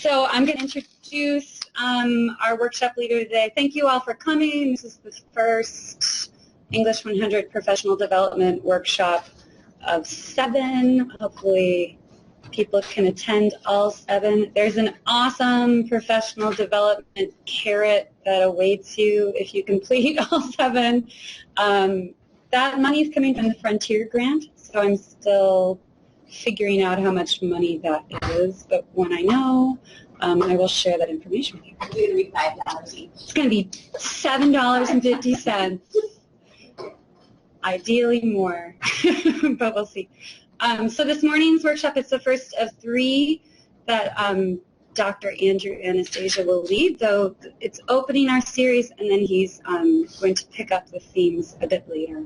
So I'm going to introduce our workshop leader today. Thank you all for coming. This is the first English 100 professional development workshop of 7. Hopefully people can attend all 7. There's an awesome professional development carrot that awaits you if you complete all 7. That money is coming from the Frontier Grant, so I'm still figuring out how much money that is, but when I know, I will share that information with you. It's going to be $5 each. It's going to be $7.50. Ideally more, but we'll see. So this morning's workshop is the first of 3 that Dr. Ananstasia will lead, though it's opening our series, and then he's going to pick up the themes a bit later.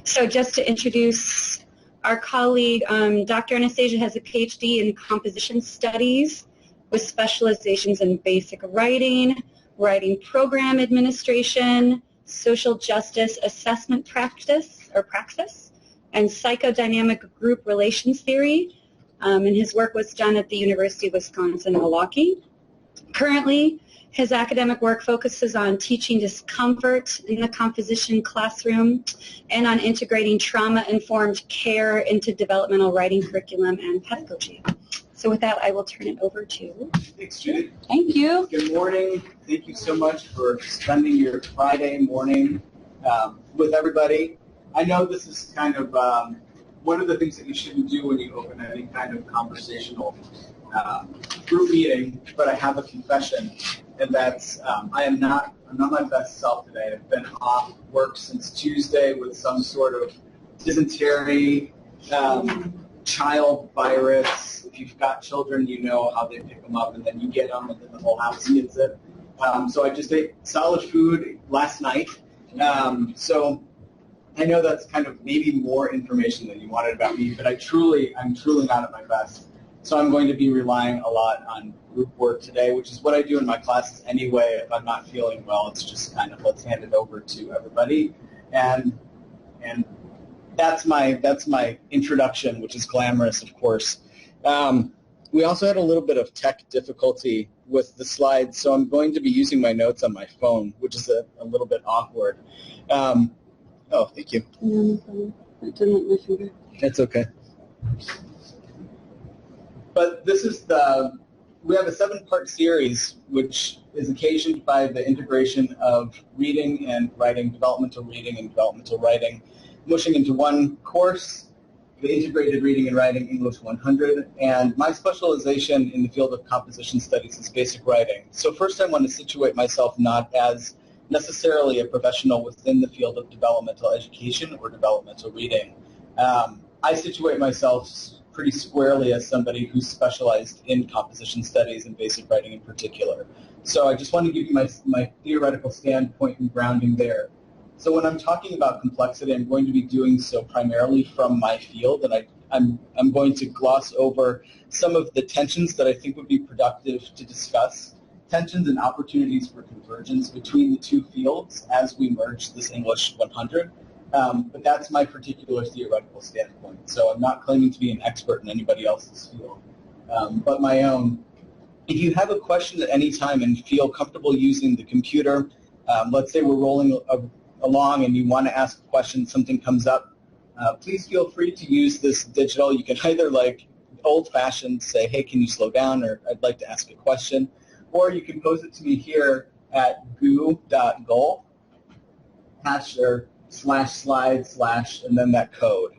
So just to introduce our colleague, Dr. Ananstasia has a PhD in composition studies with specializations in basic writing, writing program administration, social justice assessment practice, and psychodynamic group relations theory. And his work was done at the University of Wisconsin-Milwaukee. Currently, his academic work focuses on teaching discomfort in the composition classroom and on integrating trauma-informed care into developmental writing curriculum and pedagogy. So with that, I will turn it over to... Thanks, Judith. Thank you. Good morning. Thank you so much for spending your Friday morning with everybody. I know this is kind of one of the things that you shouldn't do when you open any kind of conversational group meeting, but I have a confession, and that's I'm not my best self today. I've been off work since Tuesday with some sort of dysentery, child virus. If you've got children, you know how they pick them up, and then you get them, and then the whole house gets it. So I just ate solid food last night. So I know that's kind of maybe more information than you wanted about me, but I'm truly not at my best. So I'm going to be relying a lot on group work today, which is what I do in my classes anyway. If I'm not feeling well, it's just kind of let's hand it over to everybody. And that's my introduction, which is glamorous, of course. We also had a little bit of tech difficulty with the slides, so I'm going to be using my notes on my phone, which is a little bit awkward. Oh, thank you. I didn't my finger. It's okay. But this is we have a 7-part series, which is occasioned by the integration of reading and writing, developmental reading and developmental writing, mushing into one course, the Integrated Reading and Writing English 100, and my specialization in the field of composition studies is basic writing. So first I want to situate myself not as necessarily a professional within the field of developmental education or developmental reading. I situate myself pretty squarely as somebody who's specialized in composition studies and basic writing in particular. So I just want to give you my theoretical standpoint and grounding there. So when I'm talking about complexity, I'm going to be doing so primarily from my field, and I'm going to gloss over some of the tensions that I think would be productive to discuss, tensions and opportunities for convergence between the 2 fields as we merge this English 100. But that's my particular theoretical standpoint. So I'm not claiming to be an expert in anybody else's field, but my own. If you have a question at any time and feel comfortable using the computer, let's say we're rolling along and you want to ask a question, something comes up, please feel free to use this digital. You can either, like old-fashioned, say, hey, can you slow down, or I'd like to ask a question, or you can pose it to me here at goo.golf, ///, and then that code.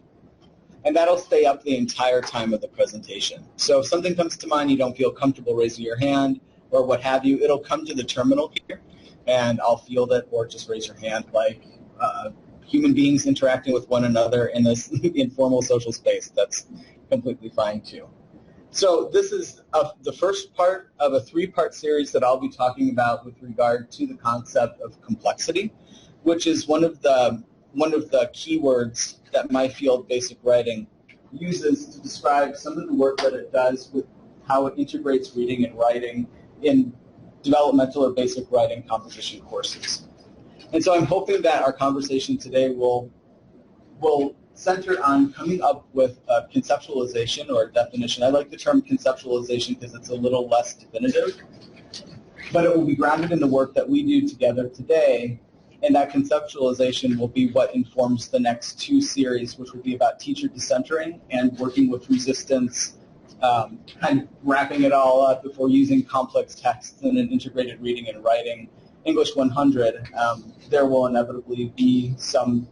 And that'll stay up the entire time of the presentation. So if something comes to mind, you don't feel comfortable raising your hand or what have you, it'll come to the terminal here, and I'll field it, or just raise your hand like human beings interacting with one another in this informal social space. That's completely fine too. So this is the first part of a 3-part series that I'll be talking about with regard to the concept of complexity, which is one of the keywords that my field, basic writing, uses to describe some of the work that it does with how it integrates reading and writing in developmental or basic writing composition courses. And so I'm hoping that our conversation today will center on coming up with a conceptualization or a definition. I like the term conceptualization because it's a little less definitive, but it will be grounded in the work that we do together today, and that conceptualization will be what informs the next two series, which will be about teacher decentering and working with resistance, kind of wrapping it all up before using complex texts in an integrated reading and writing. English 100, there will inevitably be some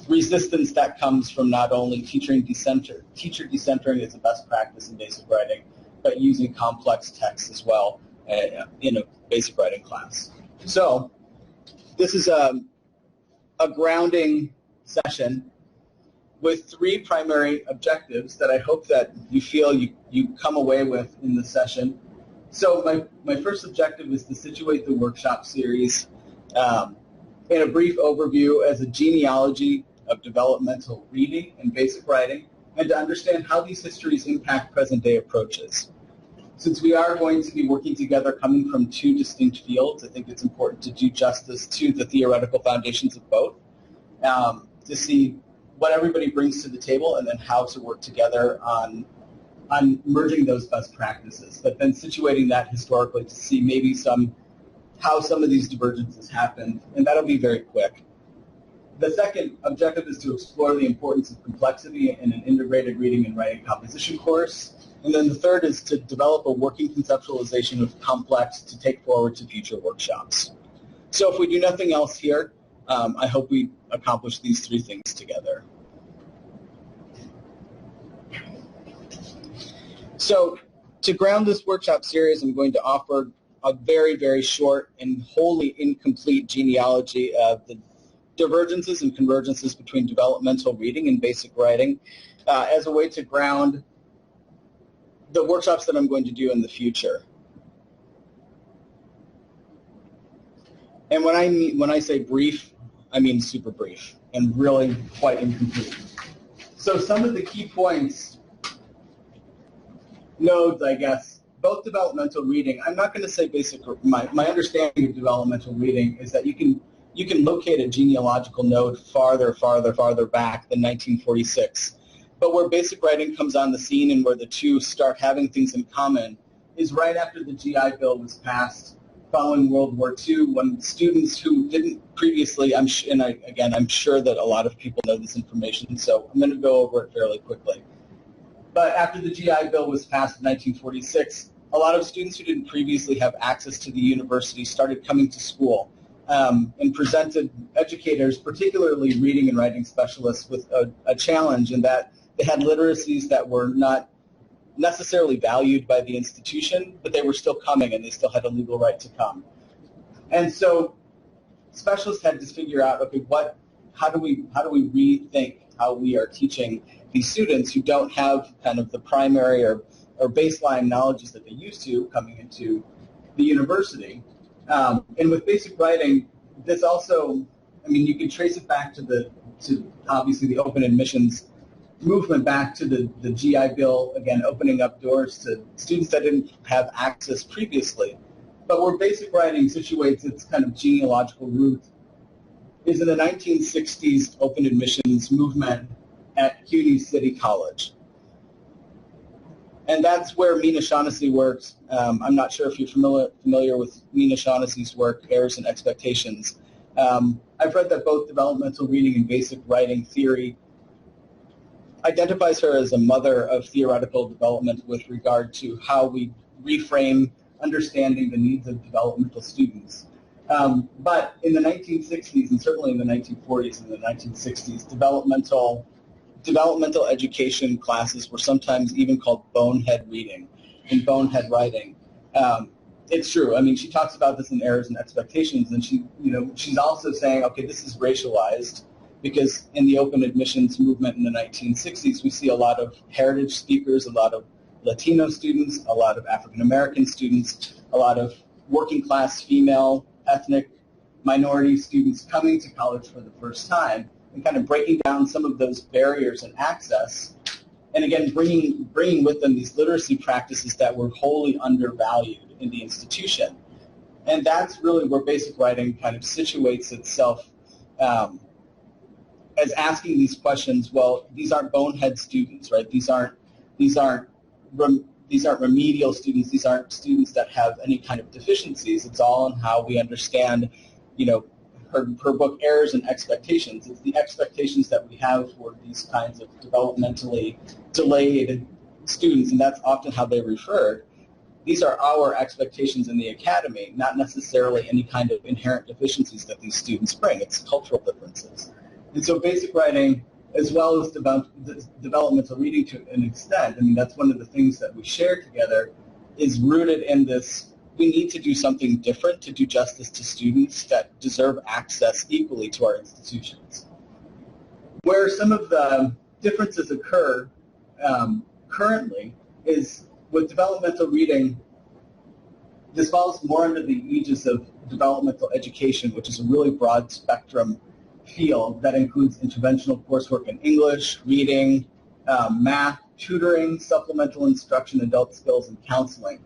resistance that comes from not only teacher decentering is a best practice in basic writing, but using complex texts as well in a basic writing class. So this is a grounding session with three primary objectives that I hope that you feel you come away with in the session. So my first objective is to situate the workshop series in a brief overview as a genealogy of developmental reading and basic writing, and to understand how these histories impact present-day approaches. Since we are going to be working together coming from two distinct fields, I think it's important to do justice to the theoretical foundations of both, to see what everybody brings to the table and then how to work together on merging those best practices, but then situating that historically to see maybe how some of these divergences happened, and that'll be very quick. The second objective is to explore the importance of complexity in an integrated reading and writing composition course. And then the third is to develop a working conceptualization of complex to take forward to future workshops. So if we do nothing else here, I hope we accomplish these three things together. So to ground this workshop series, I'm going to offer a very, very short and wholly incomplete genealogy of the divergences and convergences between developmental reading and basic writing as a way to ground the workshops that I'm going to do in the future. And when I say brief, I mean super brief and really quite incomplete. So some of the key points, nodes, I guess, both developmental reading. I'm not going to say basic. My understanding of developmental reading is that you can locate a genealogical node farther back than 1946. But where basic writing comes on the scene and where the two start having things in common is right after the GI Bill was passed following World War II, when students who didn't previously, I'm sure that a lot of people know this information, so I'm going to go over it fairly quickly. But after the GI Bill was passed in 1946, a lot of students who didn't previously have access to the university started coming to school and presented educators, particularly reading and writing specialists, with a challenge in that they had literacies that were not necessarily valued by the institution, but they were still coming and they still had a legal right to come. And so specialists had to figure out, okay, how do we rethink how we are teaching these students who don't have kind of the primary or baseline knowledges that they used to coming into the university. And with basic writing, this also, I mean, you can trace it back to obviously the open admissions movement, back to the GI Bill, again, opening up doors to students that didn't have access previously. But where basic writing situates its kind of genealogical root is in the 1960s open admissions movement at CUNY City College. And that's where Mina Shaughnessy's works. I'm not sure if you're familiar with Mina Shaughnessy's work, Errors and Expectations. I've read that both developmental reading and basic writing theory identifies her as a mother of theoretical development with regard to how we reframe understanding the needs of developmental students. But in the 1960s, and certainly in the 1940s and the 1960s, developmental education classes were sometimes even called bonehead reading and bonehead writing. It's true. I mean, she talks about this in Errors and Expectations, and she's also saying, okay, this is racialized, because in the open admissions movement in the 1960s, we see a lot of heritage speakers, a lot of Latino students, a lot of African American students, a lot of working class female ethnic minority students coming to college for the first time, and kind of breaking down some of those barriers and access, and again bringing with them these literacy practices that were wholly undervalued in the institution. And that's really where basic writing kind of situates itself as asking these questions, well, these aren't bonehead students, right? These aren't remedial students. These aren't students that have any kind of deficiencies. It's all in how we understand, her book, Errors and Expectations. It's the expectations that we have for these kinds of developmentally delayed students, and that's often how they referred. These are our expectations in the academy, not necessarily any kind of inherent deficiencies that these students bring. It's cultural differences. And so basic writing, as well as developmental reading to an extent, I mean, that's one of the things that we share together, is rooted in this: we need to do something different to do justice to students that deserve access equally to our institutions. Where some of the differences occur currently is with developmental reading. This falls more under the aegis of developmental education, which is a really broad spectrum field that includes interventional coursework in English, reading, math, tutoring, supplemental instruction, adult skills, and counseling.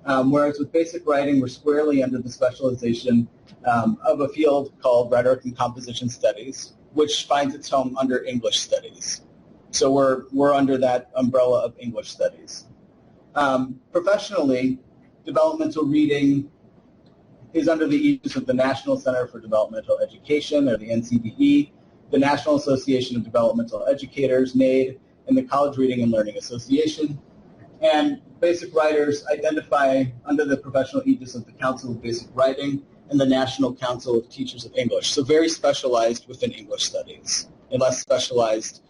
Whereas with basic writing, we're squarely under the specialization of a field called Rhetoric and Composition Studies, which finds its home under English Studies. So we're under that umbrella of English Studies. Professionally, developmental reading is under the aegis of the National Center for Developmental Education, or the NCDE, the National Association of Developmental Educators, NAID, and the College Reading and Learning Association. And basic writers identify under the professional aegis of the Council of Basic Writing and the National Council of Teachers of English. So very specialized within English studies, and less specialized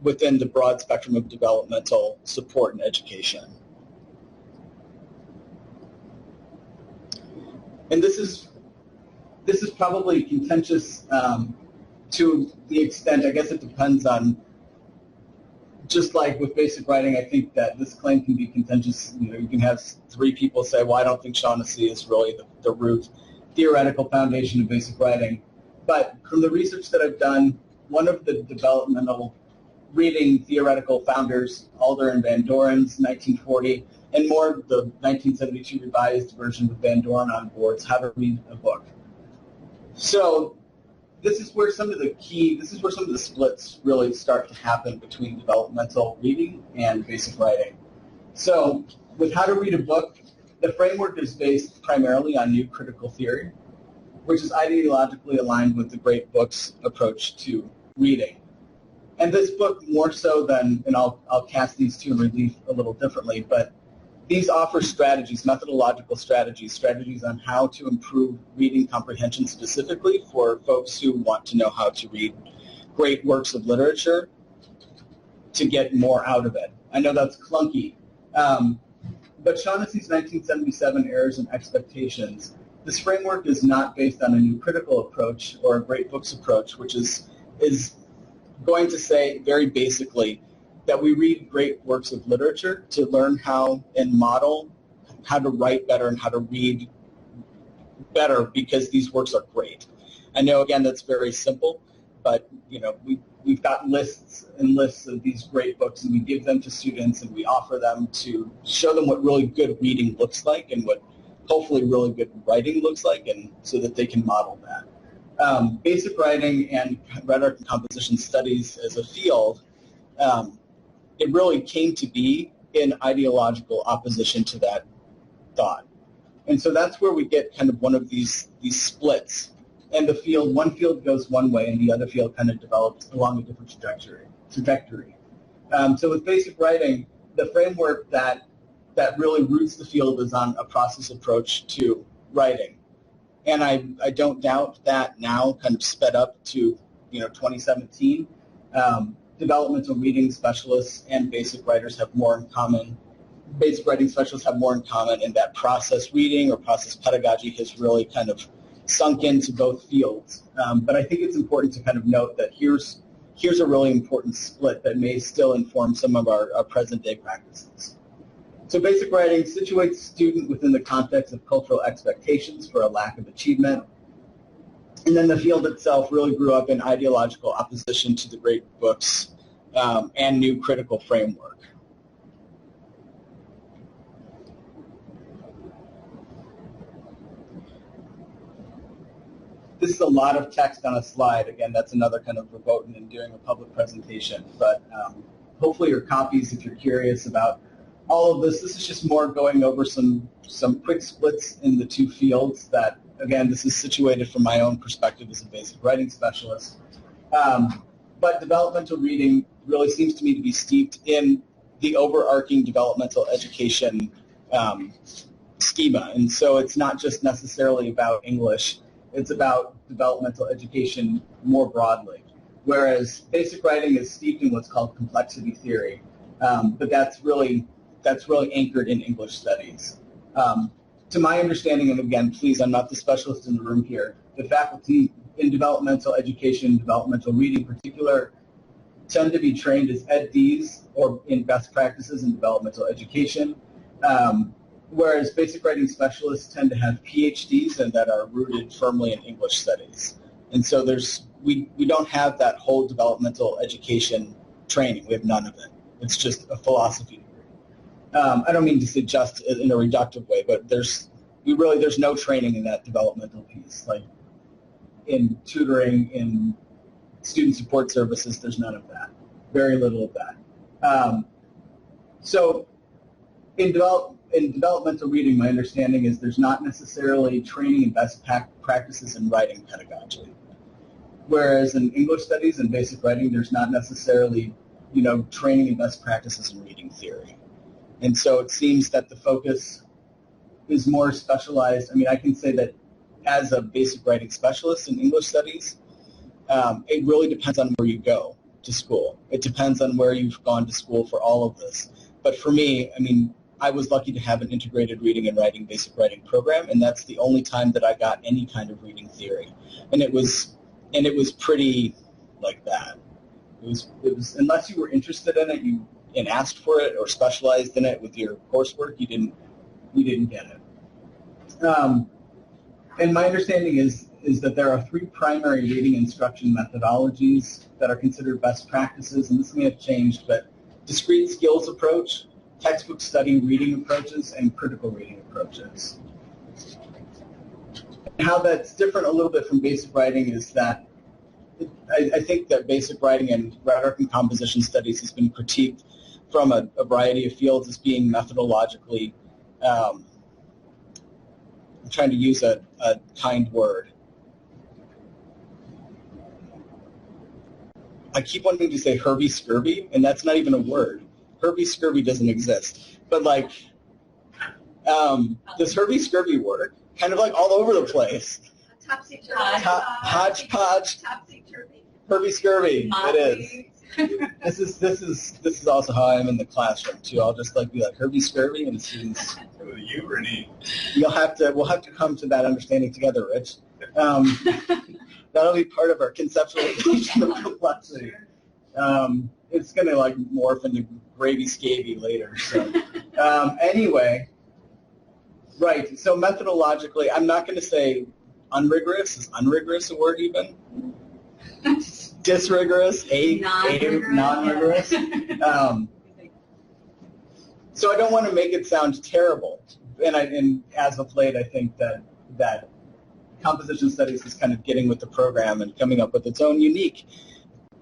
within the broad spectrum of developmental support and education. And this is probably contentious to the extent, I guess it depends on, just like with basic writing, I think that this claim can be contentious. You can have three people say, well, I don't think Shaughnessy is really the root theoretical foundation of basic writing. But from the research that I've done, one of the developmental reading theoretical founders, Alder and Van Doren's 1940, and more the 1972 revised version with Van Doren on board, How to Read a Book. So this is where some of the splits really start to happen between developmental reading and basic writing. So with How to Read a Book, the framework is based primarily on new critical theory, which is ideologically aligned with the great books approach to reading. And this book, more so than, and I'll cast these two in relief a little differently, but these offer strategies, methodological strategies on how to improve reading comprehension specifically for folks who want to know how to read great works of literature to get more out of it. I know that's clunky, but Shaughnessy's 1977 Errors and Expectations, this framework is not based on a new critical approach or a great books approach, which is going to say very basically that we read great works of literature to learn how and model how to write better and how to read better because these works are great. I know, again, that's very simple, but we've got lists and lists of these great books, and we give them to students, and we offer them to show them what really good reading looks like and what hopefully really good writing looks like, and so that they can model that. Basic writing and rhetoric and composition studies as a field, it really came to be in ideological opposition to that thought. And so that's where we get kind of one of these splits. And one field goes one way and the other field kind of develops along a different trajectory. So with basic writing, the framework that really roots the field is on a process approach to writing. And I don't doubt that now, kind of sped up to 2017. Developmental reading specialists and basic writers have more in common. Basic writing specialists have more in common, and that process reading or process pedagogy has really kind of sunk into both fields. But I think it's important to kind of note that here's a really important split that may still inform some of our present-day practices. So basic writing situates the student within the context of cultural expectations for a lack of achievement. And then the field itself really grew up in ideological opposition to the great books and new critical framework. this is a lot of text on a slide. Again, that's another kind of verboten in doing a public presentation. But hopefully your copies, if you're curious about all of this, this is just more going over some quick splits in the two fields that, again, this is situated from my own perspective as a basic writing specialist. But developmental reading really seems to me to be steeped in the overarching developmental education schema. And so it's not just necessarily about English, it's about developmental education more broadly. Whereas basic writing is steeped in what's called complexity theory, but that's really anchored in English studies. To my understanding, and again, please, I'm not the specialist in the room here, the faculty in developmental education, developmental reading in particular, tend to be trained as EdDs or in best practices in developmental education, whereas basic writing specialists tend to have PhDs and that are rooted firmly in English studies. And so we don't have that whole developmental education training. We have none of it. It's just a philosophy degree. I don't mean to say just in a reductive way, but there's no training in that developmental piece. Like in tutoring, in student support services, there's none of that. Very little of that. So in developmental reading, my understanding is there's not necessarily training in best practices in writing pedagogy. Whereas in English studies and basic writing, there's not necessarily, training in best practices in reading theory. And so it seems that the focus is more specialized. I mean, I can say that as a basic writing specialist in English studies, it really depends on where you go to school. It depends on where you've gone to school for all of this. But for me, I mean, I was lucky to have an integrated reading and writing basic writing program, and that's the only time that I got any kind of reading theory. And it was pretty like that. It was unless you were interested in it, and asked for it or specialized in it with your coursework, you didn't get it. And my understanding is that there are 3 primary reading instruction methodologies that are considered best practices, and this may have changed, but discrete skills approach, textbook study reading approaches, and critical reading approaches. And how that's different a little bit from basic writing is that I think that basic writing and rhetoric and composition studies has been critiqued from a variety of fields as being methodologically, I'm trying to use a kind word. I keep wanting to say Herby-scurvy, and that's not even a word. Herby-scurvy doesn't exist. But like, does Herby-scurvy work? Kind of like all over the place. Topsy-turvy. Hodgepodge. Topsy-turvy. Herby-scurvy. It is. This is also how I am in the classroom too. I'll just be like Herby-scurvy, and the students. You, Renee. We'll have to come to that understanding together, Rich. That'll be part of our conceptualization of complexity. It's going to morph into gravy-scavy later. So anyway, right. So methodologically, I'm not going to say unrigorous. Is unrigorous a word even? Disrigorous, non-rigorous. So I don't want to make it sound terrible. And as of late, I think that composition studies is kind of getting with the program and coming up with its own unique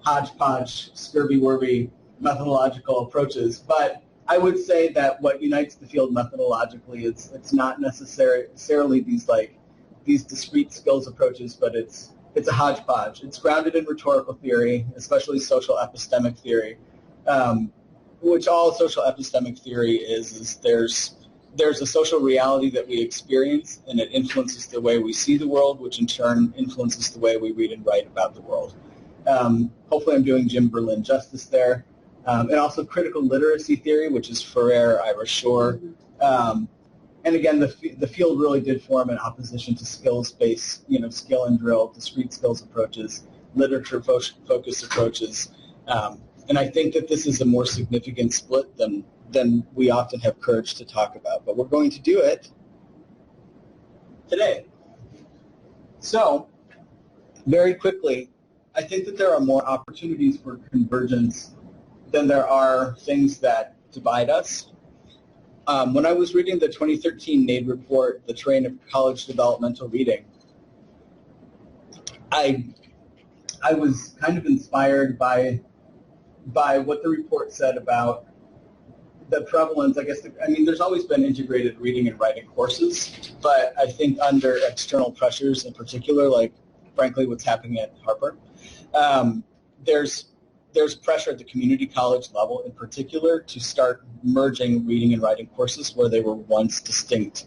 hodgepodge, scurvy-wurvy methodological approaches. But I would say that what unites the field methodologically is it's not necessarily these discrete skills approaches, but it's a hodgepodge. It's grounded in rhetorical theory, especially social epistemic theory, which all social epistemic theory is there's a social reality that we experience, and it influences the way we see the world, which in turn influences the way we read and write about the world. Hopefully I'm doing Jim Berlin justice there. And also critical literacy theory, which is Ferrer, Ira Shore. And again, the field really did form in opposition to skills-based, skill and drill, discrete skills approaches, literature-focused approaches. And I think that this is a more significant split than we often have courage to talk about. But we're going to do it today. So, very quickly, I think that there are more opportunities for convergence than there are things that divide us. When I was reading the 2013 NAID report, The Terrain of College Developmental Reading, I was kind of inspired by what the report said about the prevalence. I guess, there's always been integrated reading and writing courses, but I think under external pressures in particular, like frankly what's happening at Harper, there's pressure at the community college level in particular to start merging reading and writing courses where they were once distinct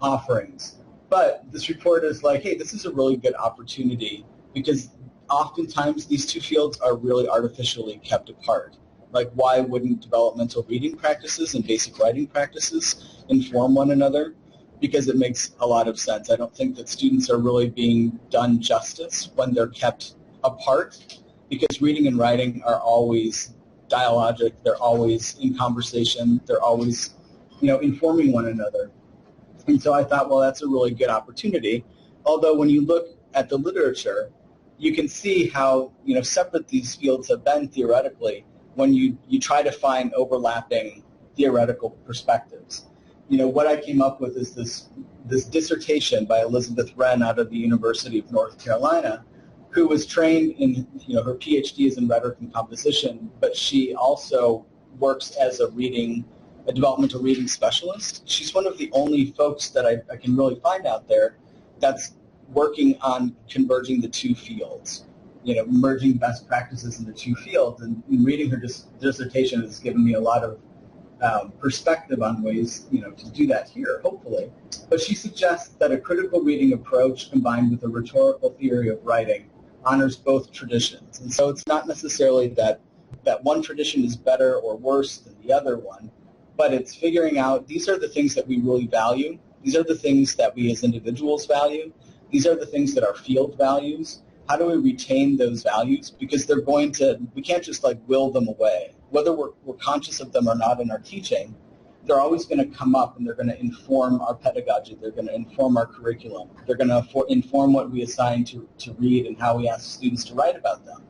offerings. But this report is like, hey, this is a really good opportunity because oftentimes these two fields are really artificially kept apart. Like, why wouldn't developmental reading practices and basic writing practices inform one another? Because it makes a lot of sense. I don't think that students are really being done justice when they're kept apart, because reading and writing are always dialogic, they're always in conversation, they're always, informing one another. And so I thought, well, that's a really good opportunity. Although when you look at the literature, you can see how, separate these fields have been theoretically when you try to find overlapping theoretical perspectives. What I came up with is this dissertation by Elizabeth Wren out of the University of North Carolina, who was trained in, her PhD is in rhetoric and composition, but she also works as a developmental reading specialist. She's one of the only folks that I can really find out there that's working on converging the two fields, merging best practices in the two fields. And reading her dissertation has given me a lot of perspective on ways, to do that here, hopefully. But she suggests that a critical reading approach combined with a rhetorical theory of writing honors both traditions. And so it's not necessarily that one tradition is better or worse than the other one, but it's figuring out these are the things that we really value. These are the things that we as individuals value. These are the things that our field values. How do we retain those values? Because we can't just will them away. Whether we're conscious of them or not in our teaching, they're always going to come up and they're going to inform our pedagogy. They're going to inform our curriculum. They're going to inform what we assign to read and how we ask students to write about them.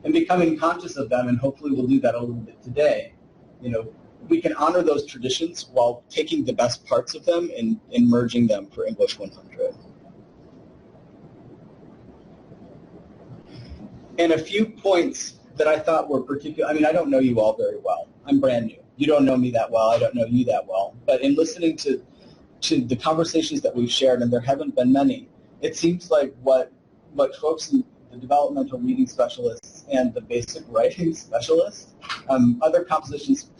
And becoming conscious of them, and hopefully we'll do that a little bit today, we can honor those traditions while taking the best parts of them and merging them for English 100. And a few points that I thought were particular. I don't know you all very well. I'm brand new. You don't know me that well. I don't know you that well. But in listening to the conversations that we've shared, and there haven't been many, it seems like what folks in the developmental reading specialists and the basic writing specialists, other compositions,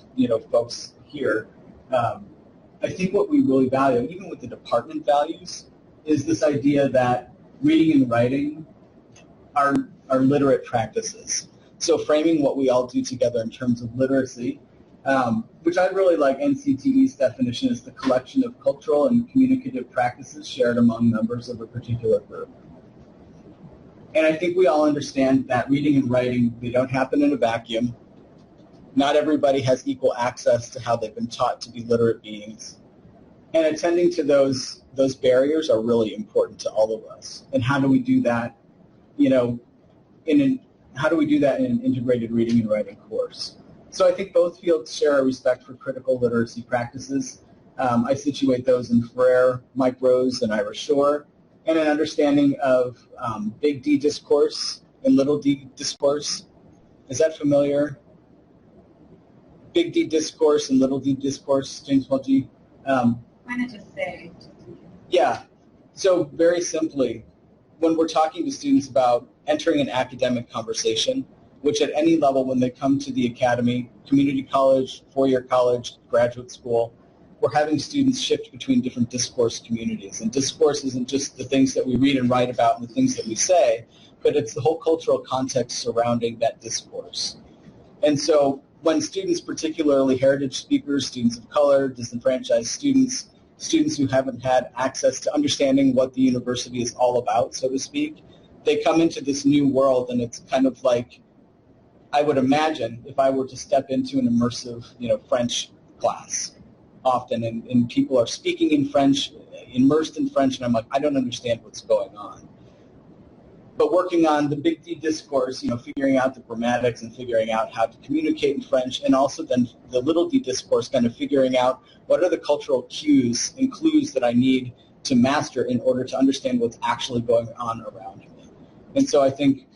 folks here, I think what we really value, even with the department values, is this idea that reading and writing are literate practices. So framing what we all do together in terms of literacy, which I really like NCTE's definition, is the collection of cultural and communicative practices shared among members of a particular group. And I think we all understand that reading and writing, they don't happen in a vacuum. Not everybody has equal access to how they've been taught to be literate beings. And attending to those barriers are really important to all of us. And how do we do that, how do we do that in an integrated reading and writing course? So I think both fields share a respect for critical literacy practices. I situate those in Ferrer, Mike Rose, and Ira Shore, and an understanding of big D discourse and little d discourse. Is that familiar? Big D discourse and little d discourse, James Welty? Why not just say? Yeah. So very simply, when we're talking to students about entering an academic conversation, which at any level when they come to the academy, community college, four-year college, graduate school, we're having students shift between different discourse communities. And discourse isn't just the things that we read and write about and the things that we say, but it's the whole cultural context surrounding that discourse. And so when students, particularly heritage speakers, students of color, disenfranchised students, students who haven't had access to understanding what the university is all about, so to speak, they come into this new world, and it's kind of like, I would imagine if I were to step into an immersive, French class often, and people are speaking in French, immersed in French, and I'm like, I don't understand what's going on. But working on the big D discourse, figuring out the grammatics and figuring out how to communicate in French, and also then the little d discourse, kind of figuring out what are the cultural cues and clues that I need to master in order to understand what's actually going on around me. And so I think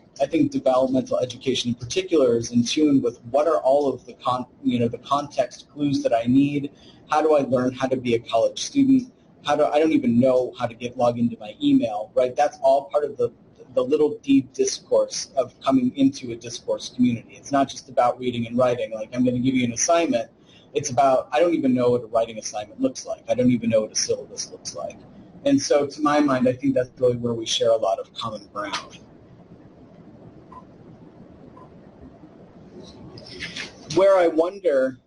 developmental education in particular is in tune with what are all of the the context clues that I need. How do I learn how to be a college student? I don't even know how to log into my email, right? That's all part of the little deep discourse of coming into a discourse community. It's not just about reading and writing. Like, I'm going to give you an assignment. It's about, I don't even know what a writing assignment looks like. I don't even know what a syllabus looks like. And so to my mind, I think that's really where we share a lot of common ground. Where I wonder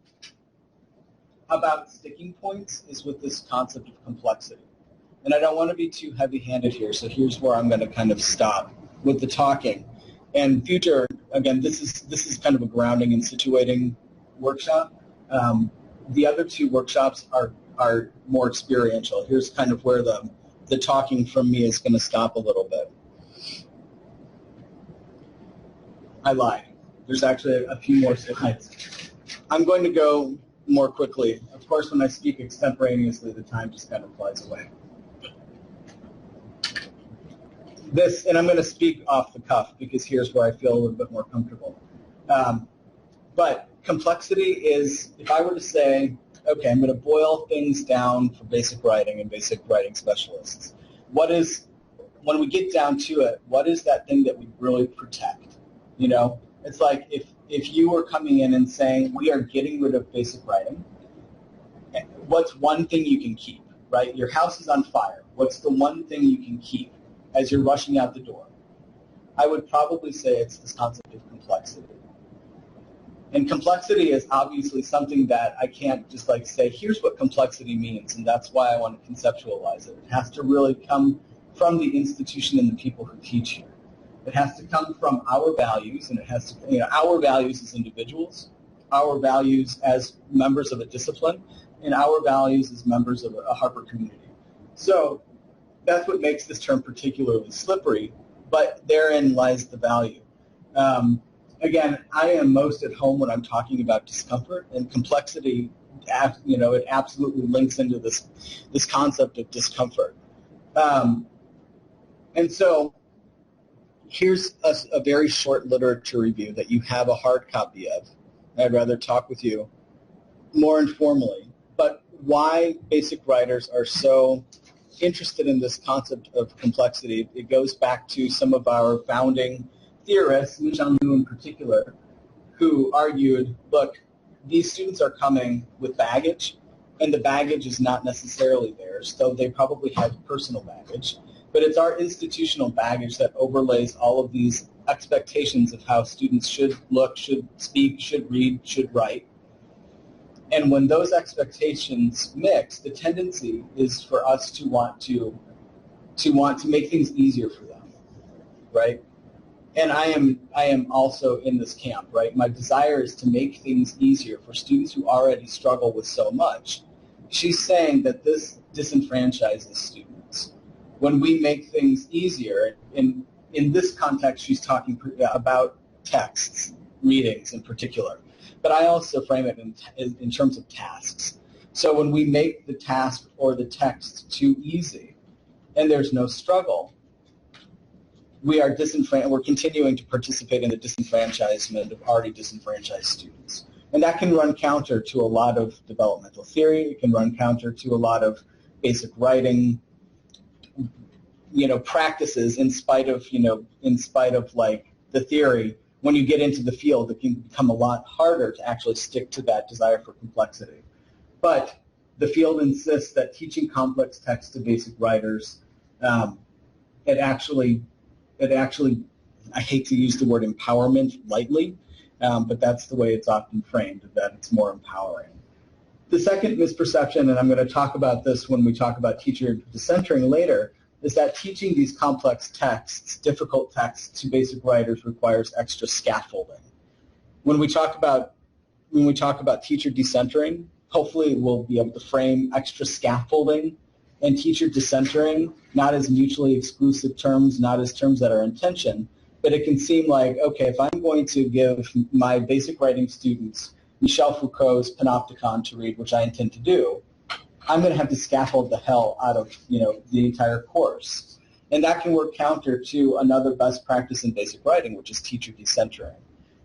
about sticking points is with this concept of complexity. And I don't want to be too heavy-handed here, so here's where I'm going to kind of stop with the talking. And future, again, this is kind of a grounding and situating workshop. The other two workshops are more experiential. Here's kind of where the talking from me is going to stop a little bit. I lied. There's actually a few more slides. I'm going to go more quickly. Of course, when I speak extemporaneously, the time just kind of flies away. And I'm going to speak off the cuff because here's where I feel a little bit more comfortable. But complexity is, if I were to say, okay, I'm going to boil things down for basic writing and basic writing specialists. When we get down to it, what is that thing that we really protect? You know, it's like if you were coming in and saying, we are getting rid of basic writing, what's one thing you can keep, right? Your house is on fire. What's the one thing you can keep as you're rushing out the door? I would probably say it's this concept of complexity. And complexity is obviously something that I can't just like say, here's what complexity means, and that's why I want to conceptualize it. It has to really come from the institution and the people who teach here. It has to come from our values, and it has to, our values as individuals, our values as members of a discipline, and our values as members of a Harvard community. So that's what makes this term particularly slippery, but therein lies the value. Again, I am most at home when I'm talking about discomfort, and complexity, it absolutely links into this concept of discomfort. And so here's a very short literature review that you have a hard copy of. I'd rather talk with you more informally, but why basic writers are so interested in this concept of complexity. It goes back to some of our founding theorists, Michel Liu in particular, who argued, look, these students are coming with baggage, and the baggage is not necessarily theirs, though they probably have personal baggage, but it's our institutional baggage that overlays all of these expectations of how students should look, should speak, should read, should write. And when those expectations mix, the tendency is for us to want to make things easier for them, right? And I am also in this camp, right? My desire is to make things easier for students who already struggle with so much. She's saying that this disenfranchises students. When we make things easier, in this context, she's talking about texts, readings in particular. But I also frame it in terms of tasks. So when we make the task or the text too easy and there's no struggle, we're continuing to participate in the disenfranchisement of already disenfranchised students. And that can run counter to a lot of developmental theory. It can run counter to a lot of basic writing, practices in spite of like the theory. When you get into the field, it can become a lot harder to actually stick to that desire for complexity. But the field insists that teaching complex text to basic writers, it actually, I hate to use the word empowerment lightly, but that's the way it's often framed, that it's more empowering. The second misperception, and I'm going to talk about this when we talk about teacher decentering later, is that teaching these complex texts, difficult texts to basic writers requires extra scaffolding. When we talk about teacher decentering, hopefully we'll be able to frame extra scaffolding and teacher decentering not as mutually exclusive terms, not as terms that are in tension, but it can seem like, okay, if I'm going to give my basic writing students Michel Foucault's Panopticon to read, which I intend to do, I'm going to have to scaffold the hell out of the entire course. And that can work counter to another best practice in basic writing, which is teacher decentering.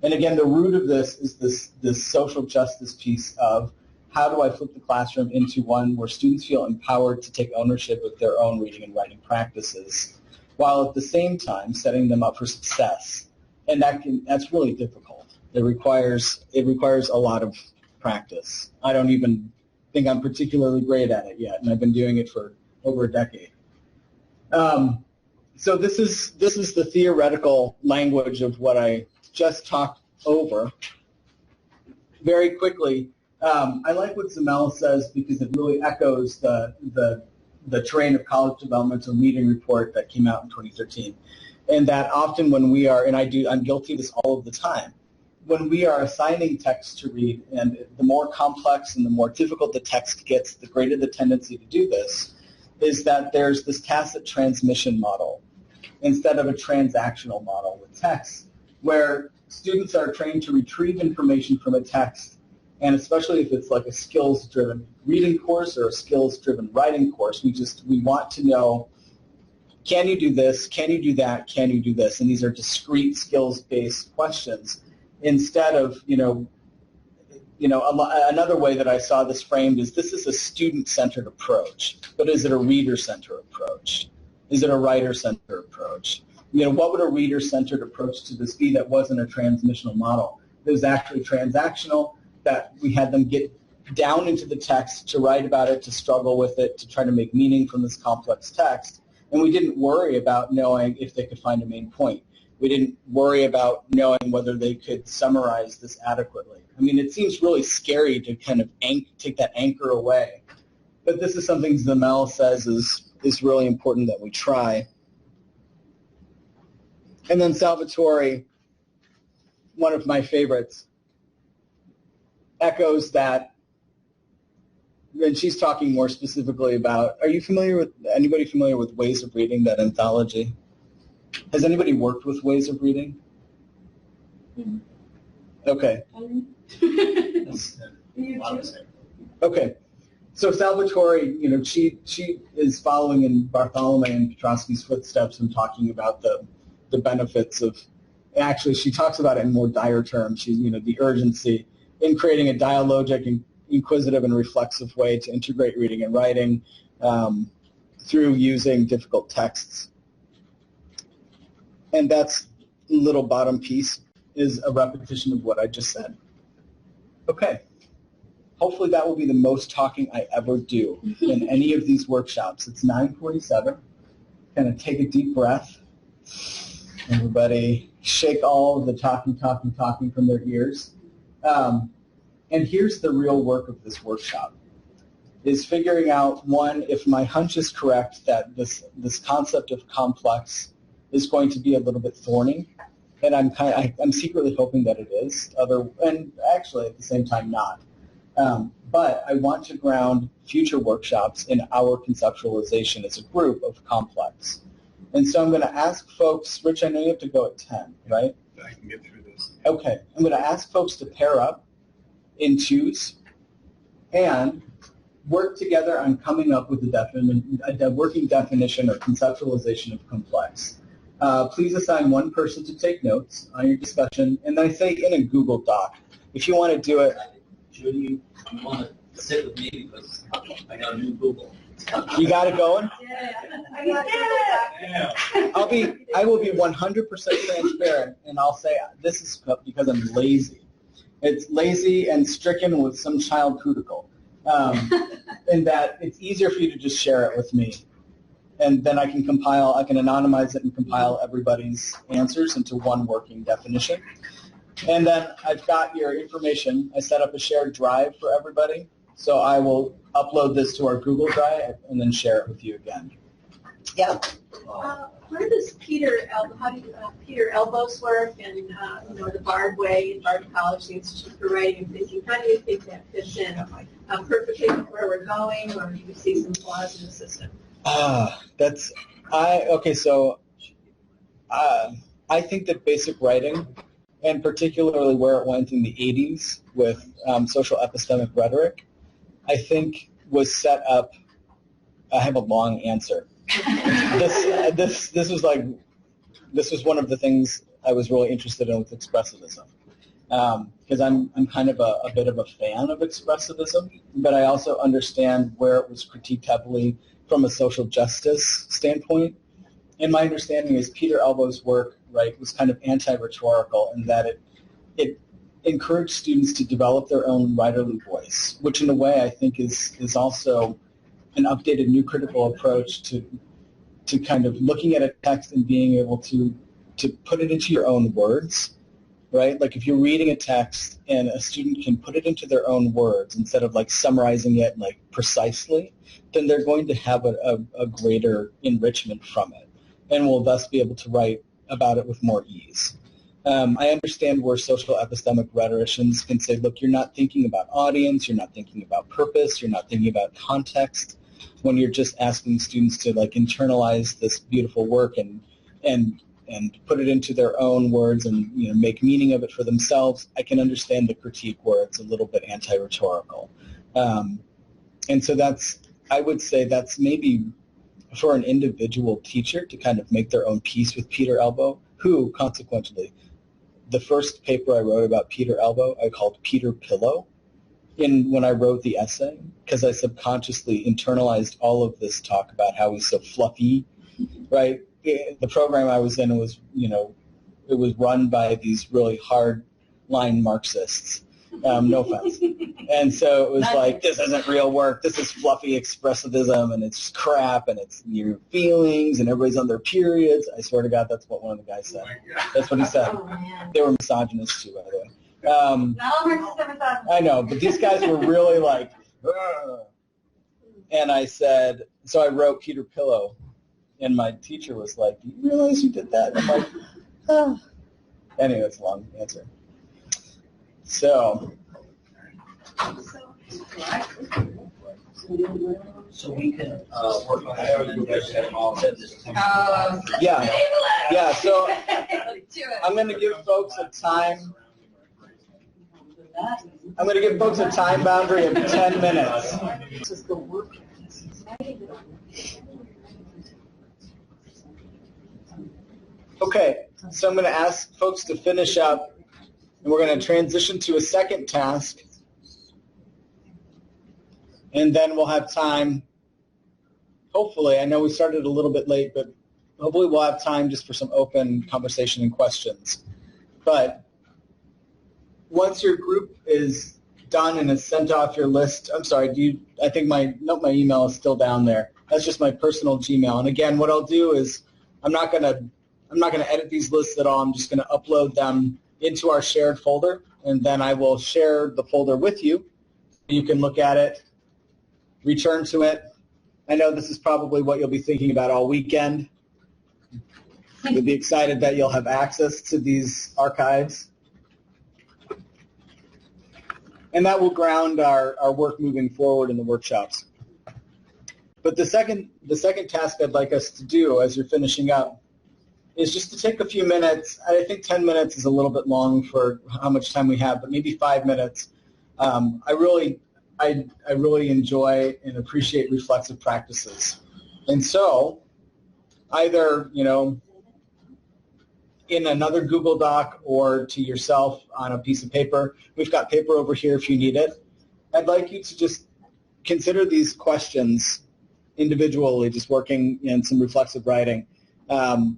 And again, the root of this is this social justice piece of how do I flip the classroom into one where students feel empowered to take ownership of their own reading and writing practices, while at the same time setting them up for success. And that's really difficult. It requires a lot of practice. I don't even think I'm particularly great at it yet, and I've been doing it for over a decade. So this is the theoretical language of what I just talked over. Very quickly, I like what Zamel says because it really echoes the Terrain of College Developmental Reading report that came out in 2013. And that often when we are, and I'm guilty of this all of the time, when we are assigning text to read, and the more complex and the more difficult the text gets, the greater the tendency to do this, is that there's this tacit transmission model instead of a transactional model with text, where students are trained to retrieve information from a text, and especially if it's like a skills-driven reading course or a skills-driven writing course, we want to know, can you do this, can you do that, can you do this? And these are discrete skills-based questions instead of, another way that I saw this framed is this is a student-centered approach, but is it a reader-centered approach? Is it a writer-centered approach? What would a reader-centered approach to this be that wasn't a transmissional model? It was actually transactional, that we had them get down into the text to write about it, to struggle with it, to try to make meaning from this complex text, and we didn't worry about knowing if they could find a main point. We didn't worry about knowing whether they could summarize this adequately. I mean, it seems really scary to kind of take that anchor away. But this is something Zamel says is really important that we try. And then Salvatore, one of my favorites, echoes that, and she's talking more specifically about, anybody familiar with Ways of Reading, that anthology? Has anybody worked with Ways of Reading? Mm-hmm. Okay. Okay. So Salvatore, she is following in Bartholomew and Petrosky's footsteps and talking about the benefits of, actually she talks about it in more dire terms, the urgency in creating a dialogic and inquisitive and reflexive way to integrate reading and writing through using difficult texts. And that's little bottom piece is a repetition of what I just said. Okay. Hopefully that will be the most talking I ever do in any of these workshops. It's 9:47. Kind of take a deep breath. Everybody shake all of the talking from their ears. And here's the real work of this workshop, is figuring out, one, if my hunch is correct that this concept of complex is going to be a little bit thorny, and I'm secretly hoping that it is, and actually at the same time not. But I want to ground future workshops in our conceptualization as a group of complex. And so I'm going to ask folks, Rich, I know you have to go at 10, right? I can get through this. Okay. I'm going to ask folks to pair up in twos and work together on coming up with a working definition or conceptualization of complex. Please assign one person to take notes on your discussion, and I say in a Google Doc. If you want to do it. Judy, you want to sit with me because I got a new Google. You got it going? Yeah. I will be 100% transparent, and I'll say this is because I'm lazy. It's lazy and stricken with some child critical, in that it's easier for you to just share it with me. And then I can anonymize it and compile everybody's answers into one working definition. And then I've got your information. I set up a shared drive for everybody. So I will upload this to our Google Drive and then share it with you again. Yeah. Where does Peter Elbow's work and the Bard Way and Bard College, the Institute for Writing and Thinking, how do you think that fits in perfectly with where we're going, or do you see some flaws in the system? I think that basic writing, and particularly where it went in the 80s with social epistemic rhetoric, I think was set up. I have a long answer. this was one of the things I was really interested in with expressivism, because I'm kind of a bit of a fan of expressivism, but I also understand where it was critiqued heavily from a social justice standpoint. And my understanding is Peter Elbow's work, right, was kind of anti-rhetorical in that it encouraged students to develop their own writerly voice, which in a way I think is also an updated new critical approach to kind of looking at a text and being able to put it into your own words, right? Like if you're reading a text and a student can put it into their own words instead of like summarizing it like precisely, then they're going to have a greater enrichment from it and will thus be able to write about it with more ease. I understand where social epistemic rhetoricians can say, look, you're not thinking about audience, you're not thinking about purpose, you're not thinking about context, when you're just asking students to like internalize this beautiful work and put it into their own words and make meaning of it for themselves. I can understand the critique where it's a little bit anti-rhetorical. And so I would say that's maybe for an individual teacher to kind of make their own peace with Peter Elbow, who consequently, the first paper I wrote about Peter Elbow, I called Peter Pillow when I wrote the essay, because I subconsciously internalized all of this talk about how he's so fluffy, right? The program I was in was, it was run by these really hard-line Marxists. No offense. And so it was like, this isn't real work. This is fluffy expressivism, and it's crap, and it's your feelings, and everybody's on their periods. I swear to God, that's what one of the guys said. That's what he said. Oh, They were misogynists too, by the way. I know, but these guys were really like, ugh. And I said, so I wrote Peter Pillow, and my teacher was like, do you realize you did that? And I'm like, oh. Anyway, that's a long answer. So we can work on that. Yeah. So I'm going to give folks a time. I'm going to give folks a time boundary of 10 minutes. Okay, so I'm going to ask folks to finish up, and we're going to transition to a second task, and then we'll have time, hopefully, I know we started a little bit late, but hopefully we'll have time just for some open conversation and questions. But once your group is done and has sent off your list, I'm sorry, I think my email is still down there. That's just my personal Gmail. And again, what I'll do is I'm not going to edit these lists at all. I'm just going to upload them into our shared folder, and then I will share the folder with you. You can look at it, return to it. I know this is probably what you'll be thinking about all weekend. You'll be excited that you'll have access to these archives. And that will ground our work moving forward in the workshops. But the second task I'd like us to do as you're finishing up is just to take a few minutes. I think 10 minutes is a little bit long for how much time we have, but maybe 5 minutes. I really enjoy and appreciate reflexive practices. And so either, in another Google Doc or to yourself on a piece of paper, we've got paper over here if you need it. I'd like you to just consider these questions individually, just working in some reflexive writing. I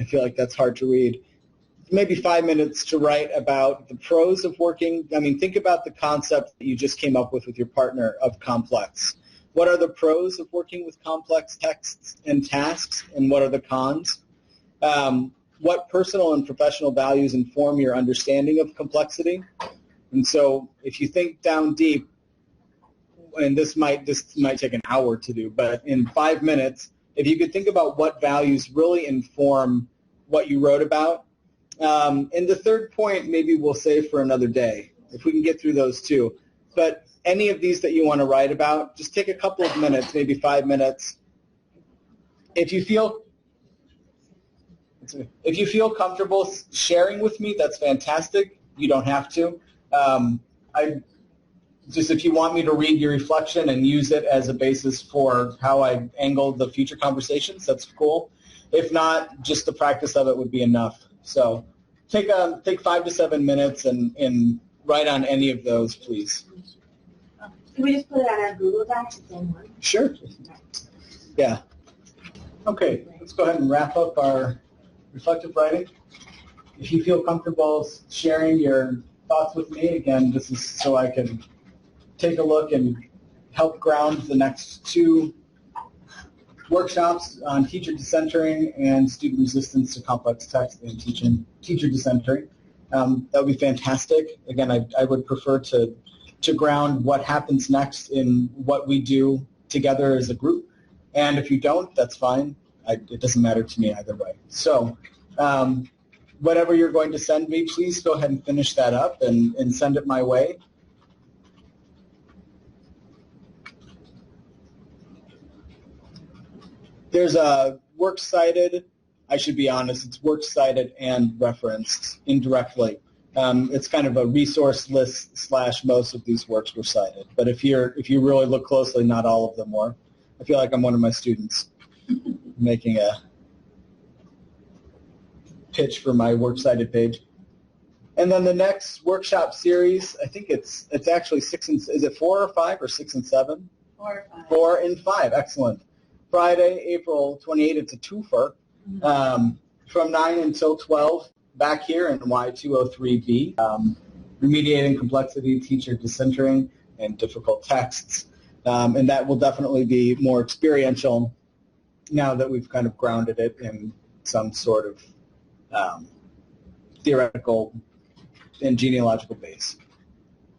feel like that's hard to read. Maybe 5 minutes to write about the pros of working. Think about the concept that you just came up with your partner of complex. What are the pros of working with complex texts and tasks, and what are the cons? What personal and professional values inform your understanding of complexity? And so if you think down deep, and this might take an hour to do, but in 5 minutes, if you could think about what values really inform what you wrote about. And the third point maybe we'll save for another day, if we can get through those two. But any of these that you want to write about, just take a couple of minutes, maybe 5 minutes. If you feel comfortable sharing with me, that's fantastic. You don't have to. just if you want me to read your reflection and use it as a basis for how I angle the future conversations, that's cool. If not, just the practice of it would be enough. So take 5 to 7 minutes and write on any of those, please. Can we just put it on our Google Docs? Sure. Yeah. Okay, let's go ahead and wrap up our reflective writing. If you feel comfortable sharing your thoughts with me, again, this is so I can take a look and help ground the next 2 workshops on teacher decentering and student resistance to complex text and teacher decentering. That would be fantastic. Again, I would prefer to ground what happens next in what we do together as a group. And if you don't, that's fine. It doesn't matter to me either way. So whatever you're going to send me, please go ahead and finish that up and send it my way. There's a works cited. I should be honest, it's works cited and referenced indirectly. It's kind of a resource list / most of these works were cited. But if you really look closely, not all of them were. I feel like I'm one of my students making a pitch for my works cited page. And then the next workshop series, I think it's actually 6 and is it 4 or 5 or 6 and 7? 4 or 5. 4 and 5, excellent. Friday, April 28th, it's a twofer. From 9 until 12, back here in Y203B, remediating complexity, teacher decentering, and difficult texts. And that will definitely be more experiential now that we've kind of grounded it in some sort of theoretical and genealogical base.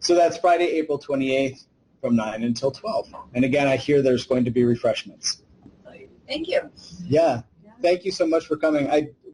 So that's Friday, April 28th from 9 until 12. And again, I hear there's going to be refreshments. Thank you. Yeah. Thank you so much for coming.